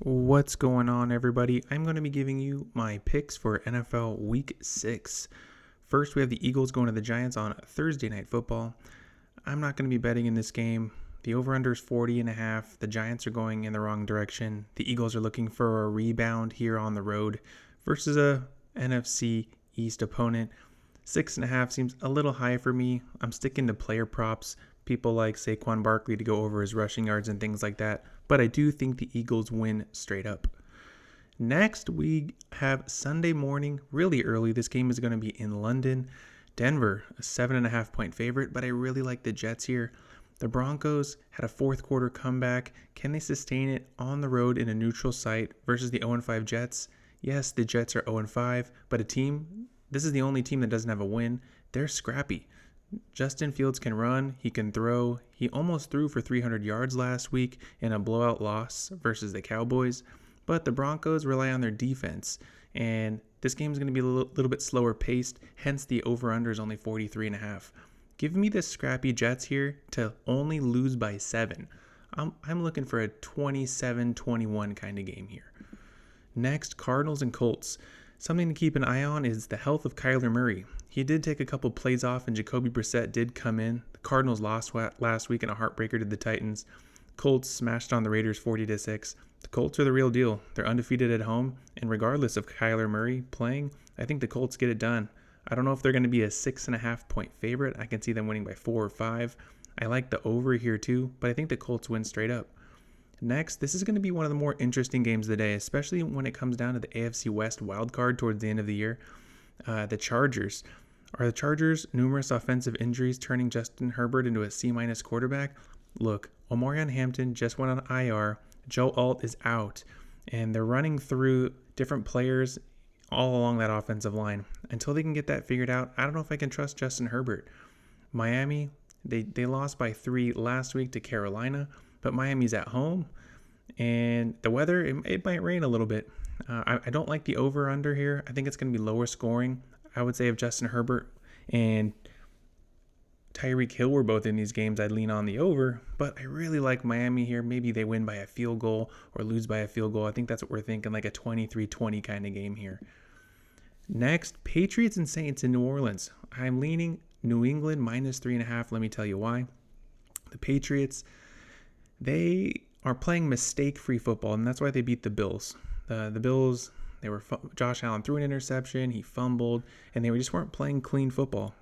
What's going on, everybody? I'm going to be giving you my picks for NFL Week 6. First, we have the Eagles going to the Giants on Thursday Night Football. I'm not going to be betting in this game. The over-under is 40.5. The Giants are going in the wrong direction. The Eagles are looking for a rebound here on the road versus a NFC East opponent. 6.5 seems a little high for me. I'm sticking to player props. People like Saquon Barkley to go over his rushing yards and things like that. But I do think the Eagles win straight up. Next, we have Sunday morning, really early. This game is going to be in London. Denver, a 7.5 point favorite, but I really like the Jets here. The Broncos had a fourth quarter comeback. Can they sustain it on the road in a neutral site versus the 0-5 Jets? Yes, the Jets are 0-5, but this is the only team that doesn't have a win. They're scrappy. Justin Fields can run, he can throw. He almost threw for 300 yards last week in a blowout loss versus the Cowboys. But the Broncos rely on their defense, and this game is going to be a little bit slower paced, hence the over-under is only 43.5. Give me the scrappy Jets here to only lose by 7. I'm looking for a 27-21 kind of game here. Next, Cardinals and Colts. Something to keep an eye on is the health of Kyler Murray. He did take a couple plays off, and Jacoby Brissett did come in. The Cardinals lost last week in a heartbreaker to the Titans. Colts smashed on the Raiders 40-6. The Colts are the real deal. They're undefeated at home, and regardless of Kyler Murray playing, I think the Colts get it done. I don't know if they're going to be a 6.5 point favorite. I can see them winning by 4 or 5. I like the over here too, but I think the Colts win straight up. Next, this is going to be one of the more interesting games of the day, especially when it comes down to the AFC West wildcard towards the end of the year. The Chargers. Are the Chargers' numerous offensive injuries turning Justin Herbert into a C- quarterback? Look, Omarion Hampton just went on IR. Joe Alt is out, and they're running through different players all along that offensive line. Until they can get that figured out, I don't know if I can trust Justin Herbert. Miami, they lost by 3 last week to Carolina, but Miami's at home, and the weather, it might rain a little bit. I don't like the over-under here. I think it's going to be lower scoring. I would say if Justin Herbert and Tyreek Hill were both in these games, I'd lean on the over, but I really like Miami here. Maybe they win by a field goal or lose by a field goal. I think that's what we're thinking, like a 23-20 kind of game here. Next, Patriots and Saints in New Orleans. I'm leaning New England minus 3.5. Let me tell you why. The Patriots, they are playing mistake-free football, and that's why they beat the Bills. The Bills, Josh Allen threw an interception, he fumbled, and they just weren't playing clean football.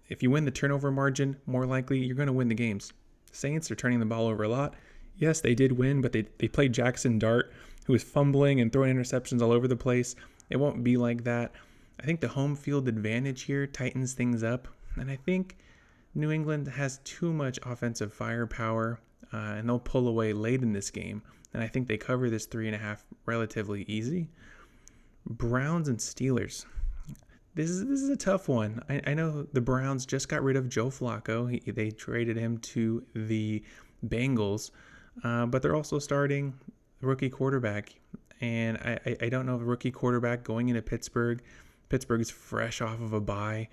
If you win the turnover margin, more likely you're going to win the games. Saints are turning the ball over a lot. Yes, they did win, but they played Jackson Dart, who was fumbling and throwing interceptions all over the place. It won't be like that. I think the home field advantage here tightens things up, and I think New England has too much offensive firepower, and they'll pull away late in this game, and I think they cover this 3.5 relatively easy. Browns and Steelers. This is a tough one. I know the Browns just got rid of Joe Flacco. They traded him to the Bengals, but they're also starting rookie quarterback. And I don't know if a rookie quarterback going into Pittsburgh. Pittsburgh's fresh off of a bye.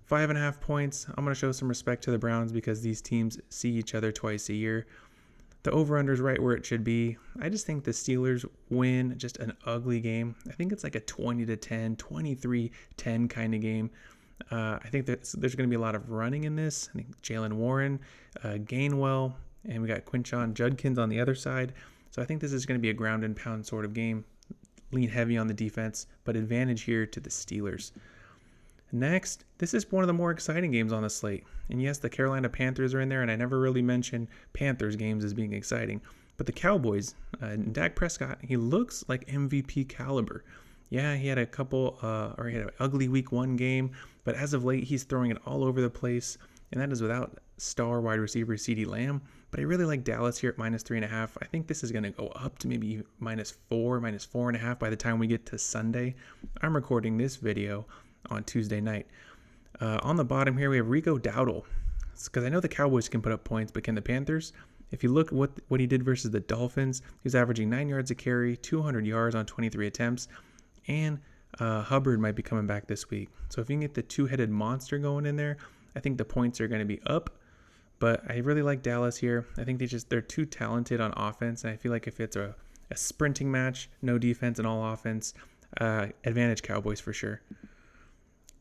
5.5 points. I'm going to show some respect to the Browns because these teams see each other twice a year. The over-under is right where it should be. I just think the Steelers win just an ugly game. I think it's like a 20-10, 23-10 kind of game. I think there's going to be a lot of running in this. I think Jalen Warren, Gainwell, and we got Quinshon Judkins on the other side. So I think this is going to be a ground and pound sort of game. Lean heavy on the defense, but advantage here to the Steelers. Next, this is one of the more exciting games on the slate. And yes, the Carolina Panthers are in there, and I never really mentioned Panthers games as being exciting. But the Cowboys, Dak Prescott, he looks like MVP caliber. Yeah, he had he had an ugly week 1 game, but as of late, he's throwing it all over the place, and that is without star wide receiver CeeDee Lamb. But I really like Dallas here at minus 3.5. I think this is going to go up to maybe minus 4.5 by the time we get to Sunday. I'm recording this video on Tuesday night. On the bottom here, we have Rico Dowdle. It's because I know the Cowboys can put up points, but can the Panthers? If you look at what he did versus the Dolphins, he was averaging 9 yards a carry, 200 yards on 23 attempts, and Hubbard might be coming back this week. So if you can get the two-headed monster going in there, I think the points are going to be up. But I really like Dallas here. I think they're too talented on offense, and I feel like if it's a A sprinting match, no defense and all offense. Advantage Cowboys for sure.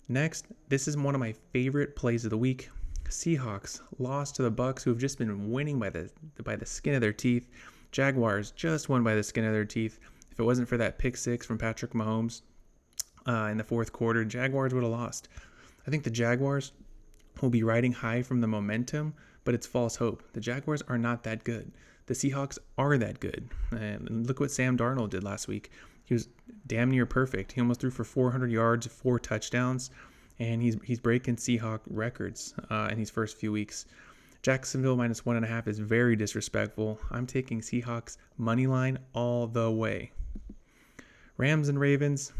Next, this is one of my favorite plays of the week. Seahawks lost to the Bucs, who have just been winning by the skin of their teeth. Jaguars just won by the skin of their teeth. If it wasn't for that pick six from Patrick Mahomes in the fourth quarter, Jaguars would have lost. I think the Jaguars will be riding high from the momentum, but it's false hope. The Jaguars are not that good. The Seahawks are that good. And look what Sam Darnold did last week. He was damn near perfect. He almost threw for 400 yards, 4 touchdowns, and he's breaking Seahawk records in these first few weeks. Jacksonville minus 1.5 is very disrespectful. I'm taking Seahawks money line all the way. Rams and Ravens.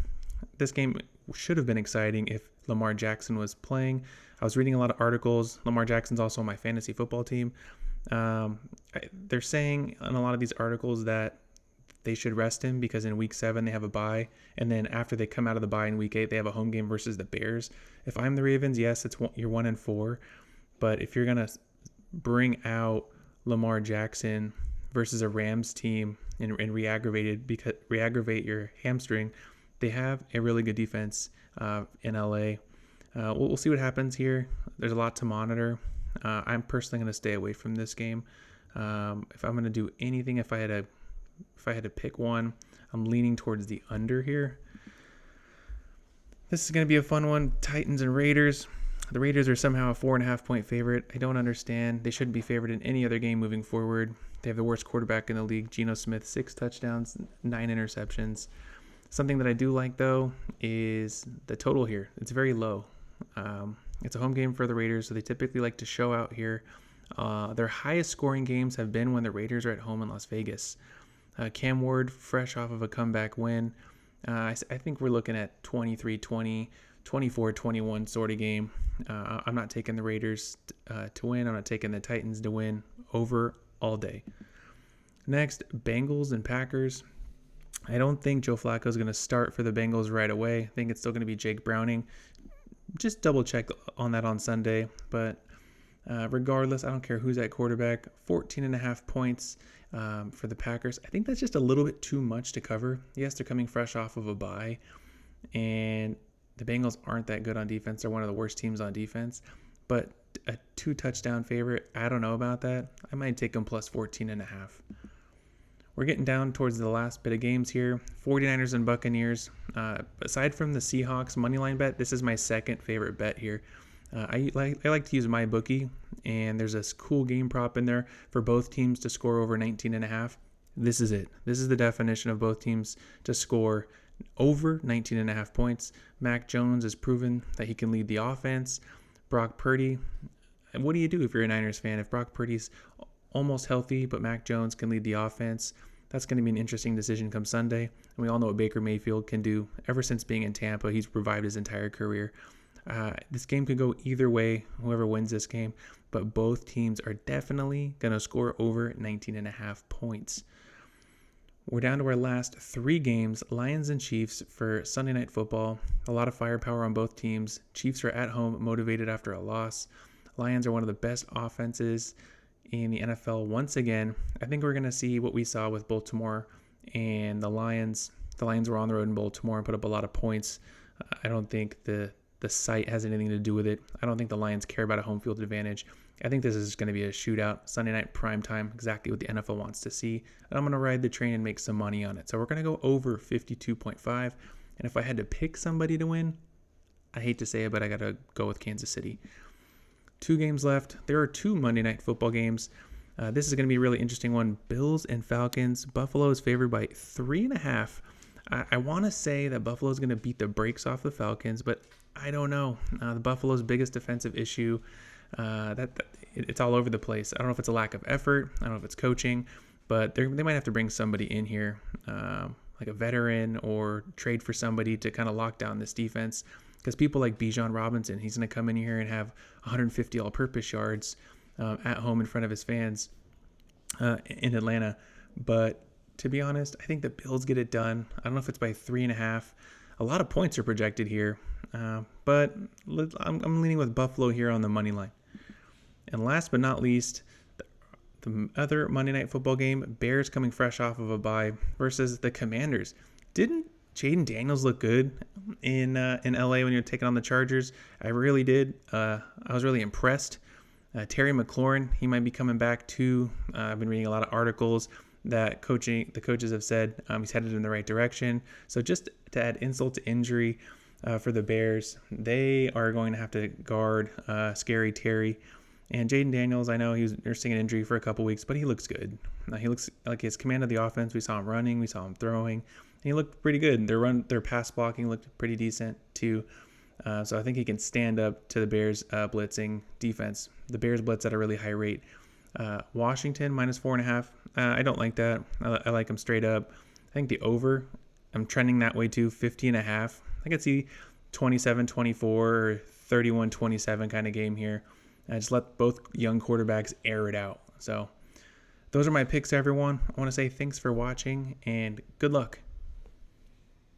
This game should have been exciting if Lamar Jackson was playing. I was reading a lot of articles. Lamar Jackson's also on my fantasy football team. They're saying in a lot of these articles that they should rest him because in week 7 they have a bye, and then after they come out of the bye in week 8 they have a home game versus the Bears. If I'm the Ravens, yes, you're 1-4, but if you're gonna bring out Lamar Jackson versus a Rams team and re-aggravate your hamstring, they have a really good defense in LA. We'll see what happens here. There's a lot to monitor. I'm personally going to stay away from this game. If I'm going to do anything, if I had to pick one, I'm leaning towards the under here. This is going to be a fun one. Titans and Raiders. The Raiders are somehow a 4.5 point favorite. I don't understand. They shouldn't be favored in any other game moving forward. They have the worst quarterback in the league, Geno Smith, 6 touchdowns, 9 interceptions. Something that I do like, though, is the total here. It's very low. It's a home game for the Raiders, so they typically like to show out here. Their highest scoring games have been when the Raiders are at home in Las Vegas. Cam Ward, fresh off of a comeback win. I think we're looking at 23-20, 24-21 sort of game. I'm not taking the Raiders to win. I'm not taking the Titans to win. Over all day. Next, Bengals and Packers. I don't think Joe Flacco is going to start for the Bengals right away. I think it's still going to be Jake Browning. Just double check on that on Sunday. But regardless, I don't care who's at quarterback. 14.5 points for the Packers. I think that's just a little bit too much to cover. Yes, they're coming fresh off of a bye. And the Bengals aren't that good on defense. They're one of the worst teams on defense. But a 2-touchdown favorite, I don't know about that. I might take them plus 14.5. We're getting down towards the last bit of games here. 49ers and Buccaneers. Aside from the Seahawks moneyline bet, this is my second favorite bet here. I like to use my bookie, and there's this cool game prop in there for both teams to score over 19.5. This is it. This is the definition of both teams to score over 19.5 points. Mac Jones has proven that he can lead the offense. Brock Purdy. What do you do if you're a Niners fan? If Brock Purdy's almost healthy, but Mac Jones can lead the offense, that's going to be an interesting decision come Sunday. And we all know what Baker Mayfield can do. Ever since being in Tampa, he's revived his entire career. This game could go either way, whoever wins this game, but both teams are definitely going to score over 19.5 points. We're down to our last 3 games, Lions and Chiefs for Sunday Night Football. A lot of firepower on both teams. Chiefs are at home, motivated after a loss. Lions are one of the best offenses in the NFL once again. I think we're going to see what we saw with Baltimore and the Lions. The Lions were on the road in Baltimore and put up a lot of points. I don't think the site has anything to do with it. I don't think the Lions care about a home field advantage. I think this is going to be a shootout, Sunday night prime time, exactly what the NFL wants to see. And I'm going to ride the train and make some money on it. So we're going to go over 52.5. And if I had to pick somebody to win, I hate to say it, but I got to go with Kansas City. 2 games left. There are 2 Monday Night Football games. This is going to be a really interesting one. Bills and Falcons. Buffalo is favored by 3.5. I want to say that Buffalo is going to beat the brakes off the Falcons, but I don't know. The Buffalo's biggest defensive issue, it's all over the place. I don't know if it's a lack of effort. I don't know if it's coaching, but they might have to bring somebody in here, like a veteran, or trade for somebody to kind of lock down this defense. Because people like Bijan Robinson, he's going to come in here and have 150 all-purpose yards at home in front of his fans in Atlanta. But to be honest, I think the Bills get it done. I don't know if it's by 3.5. A lot of points are projected here, but I'm leaning with Buffalo here on the money line. And last but not least, The other Monday Night Football game, Bears coming fresh off of a bye versus the Commanders. Didn't Jaden Daniels look good in LA when you're taking on the Chargers? I really did. I was really impressed. Terry McLaurin, he might be coming back too. I've been reading a lot of articles that the coaches have said he's headed in the right direction. So just to add insult to injury for the Bears, they are going to have to guard Scary Terry. And Jaden Daniels, I know he was nursing an injury for a couple weeks, but he looks good. He looks like his command of the offense. We saw him running, we saw him throwing, and he looked pretty good. Their pass blocking looked pretty decent too. So I think he can stand up to the Bears blitzing defense. The Bears blitz at a really high rate. Washington -4.5. I don't like that. I like them straight up. I think the over, I'm trending that way too, 50.5. I could see 27-24 or 31-27 kind of game here. Just let both young quarterbacks air it out. So those are my picks, everyone. I want to say thanks for watching and good luck.